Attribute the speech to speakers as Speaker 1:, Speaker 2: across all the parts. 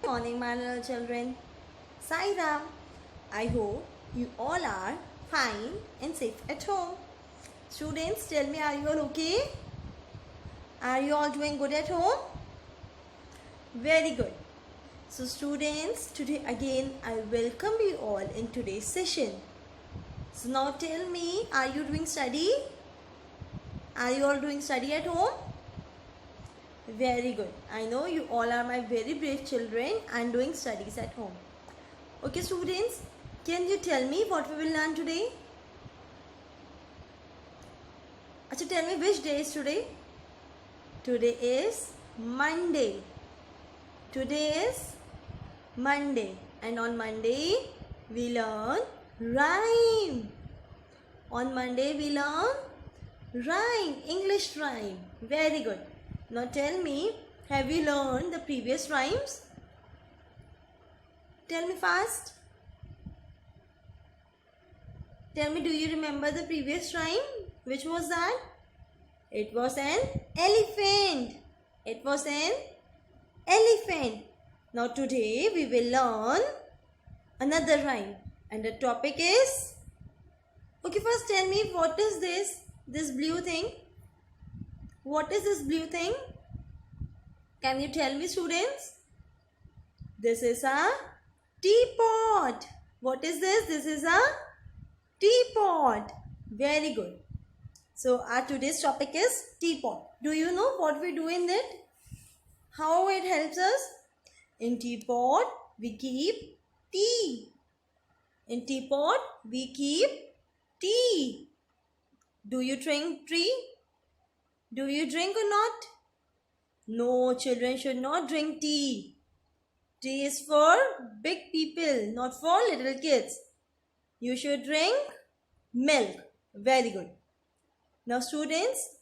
Speaker 1: Morning, my little children. Sai Ram. I hope you all are fine and safe at home. Students, tell me, are you all okay? Are you all doing good at home? Very good. So, students, today again I welcome you all in today's session. So, now tell me, are you doing study? Are you all doing study at home? Very good. I know you all are my very brave children and doing studies at home. Okay, students, can you tell me what we will learn today? Acha, tell me which day is today? Today is Monday. Today is Monday. And on Monday, we learn rhyme. On Monday, we learn rhyme, English rhyme. Very good. Now tell me, have you learned the previous rhymes? Tell me fast. Tell me, do you remember the previous rhyme? Which was that? It was an elephant. It was an elephant. Now today we will learn another rhyme. And the topic is... Okay, first tell me, what is this? This blue thing? What is this blue thing? Can you tell me, students? This is a teapot. What is this? This is a teapot. Very good. So our today's topic is teapot. Do you know what we do in it? How it helps us? In teapot, we keep tea. In teapot, we keep tea. Do you drink tea? Do you drink or not? No, children should not drink tea. Tea is for big people, not for little kids. You should drink milk. Very good. Now students,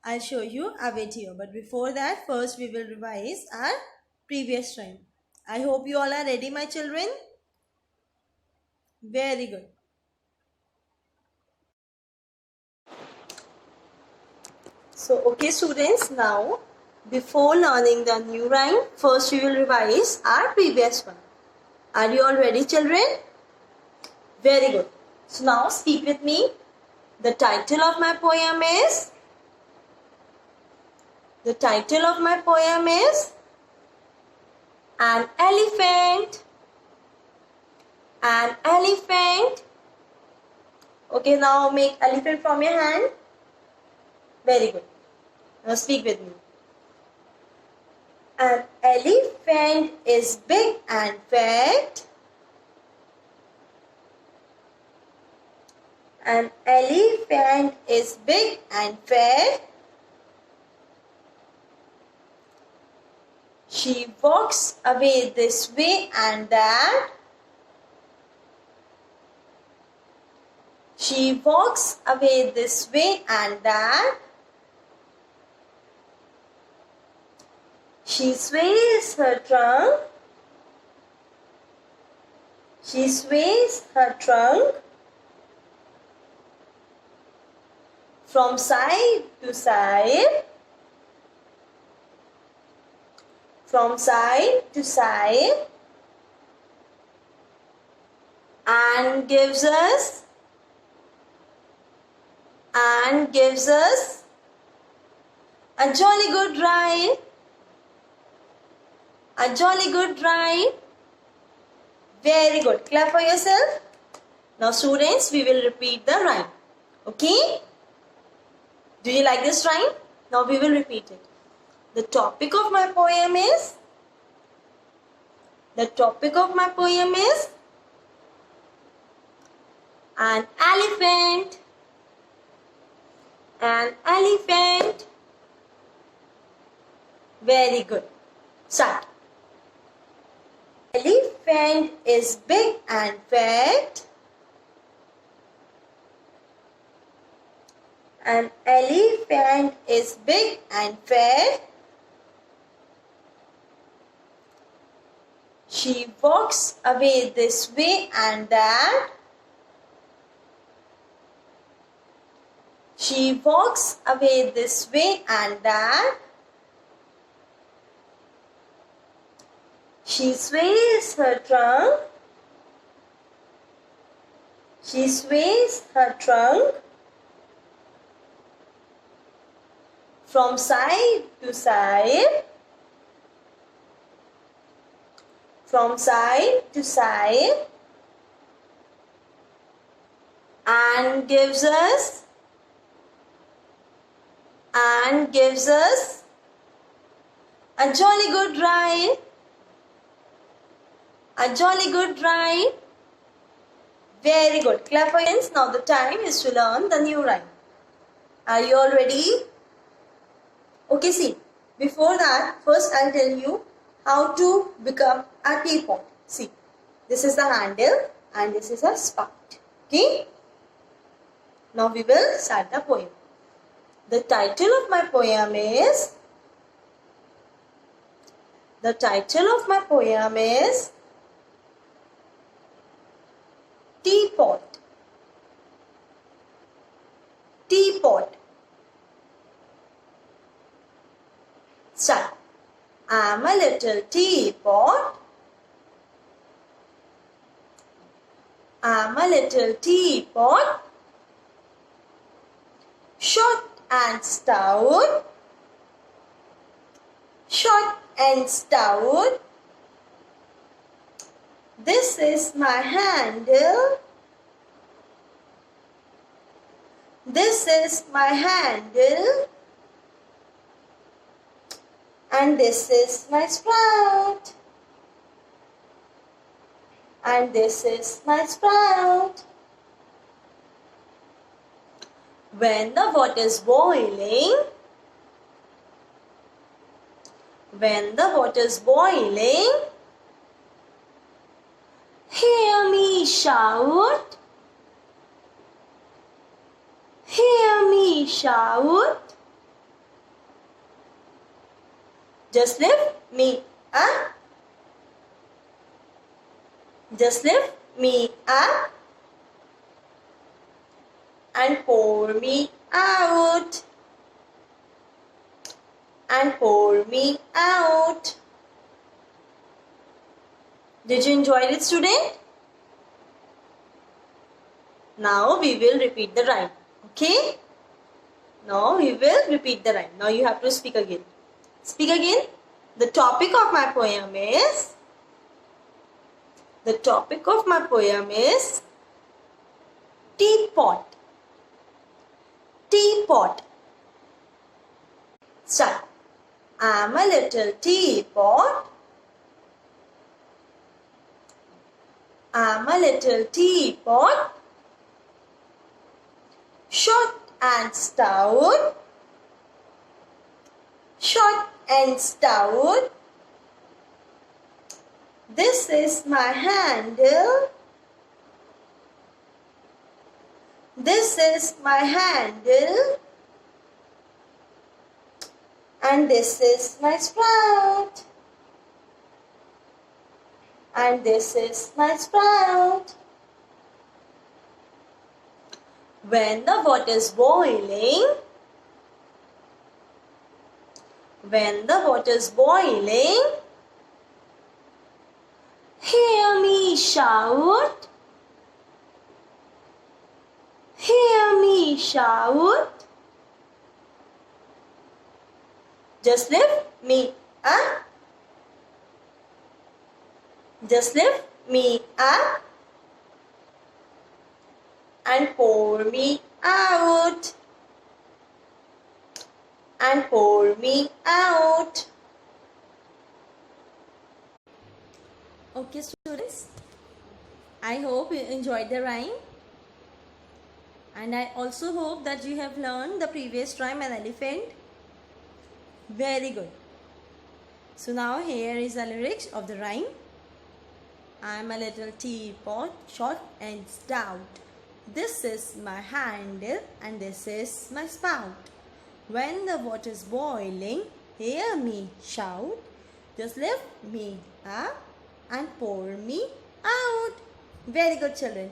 Speaker 1: I'll show you a video. But before that, first we will revise our previous rhyme. I hope you all are ready, my children. Very good. So, okay students, now before learning the new rhyme, first we will revise our previous one. Are you all ready, children? Very good. So now speak with me. The title of my poem is... The title of my poem is An Elephant. An elephant. Okay, now make elephant from your hand. Very good. Now speak with me. An elephant is big and fat. An elephant is big and fat. She walks away this way and that. She walks away this way and that. She sways her trunk. She sways her trunk from side to side. From side to side. And gives us a jolly good ride. A jolly good ride. Very good. Clap for yourself. Now students, we will repeat the rhyme. Okay? Do you like this rhyme? Now we will repeat it. The topic of my poem is... The topic of my poem is an elephant. An elephant. Very good. Start. Elephant is big and fat. An elephant is big and fat. She walks away this way and that. She walks away this way and that. She sways her trunk. She sways her trunk from side to side. From side to side. And gives us a jolly good ride. A jolly good ride. Very good. Clap for your hands. Now the time is to learn the new rhyme. Are you all ready? Okay, see. Before that, first I'll tell you how to become a teapot. See, this is the handle and this is a spout. Okay? Now we will start the poem. The title of my poem is Teapot. Teapot. Start. I'm a little teapot. I'm a little teapot. Short and stout. Short and stout. This is my handle. This is my handle. And this is my sprout. And this is my sprout. When the water's boiling, hear me shout, hear me shout. Just lift me up, just lift me up and pour me out, and pour me out. Did you enjoy it, student? Now we will repeat the rhyme. Okay? Now we will repeat the rhyme. Now you have to speak again. Speak again. The topic of my poem is teapot. Teapot. Start. I'm a little teapot. I'm a little teapot. Short and stout. Short and stout. This is my handle. This is my handle. And this is my sprout. And this is my sprout. When the water's boiling, hear me shout, hear me shout. Just lift me up, just lift me up and pour me out, and pour me out. Okay, students, I hope you enjoyed the rhyme, and I also hope that you have learned the previous rhyme, an elephant. Very good. So now here is the lyrics of the rhyme. I'm a little teapot, short and stout. This is my handle and this is my spout. When the water's boiling, hear me shout. Just lift me up and pour me out. Very good, children.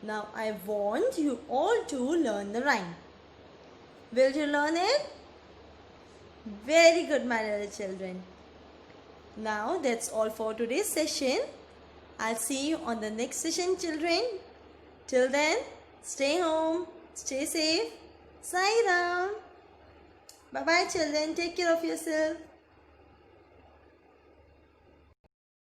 Speaker 1: Now I want you all to learn the rhyme. Will you learn it? Very good, my little children. Now that's all for today's session. I'll see you on the next session, children. Till then, stay home, stay safe. Sai Ram. Bye bye, children. Take care of yourself.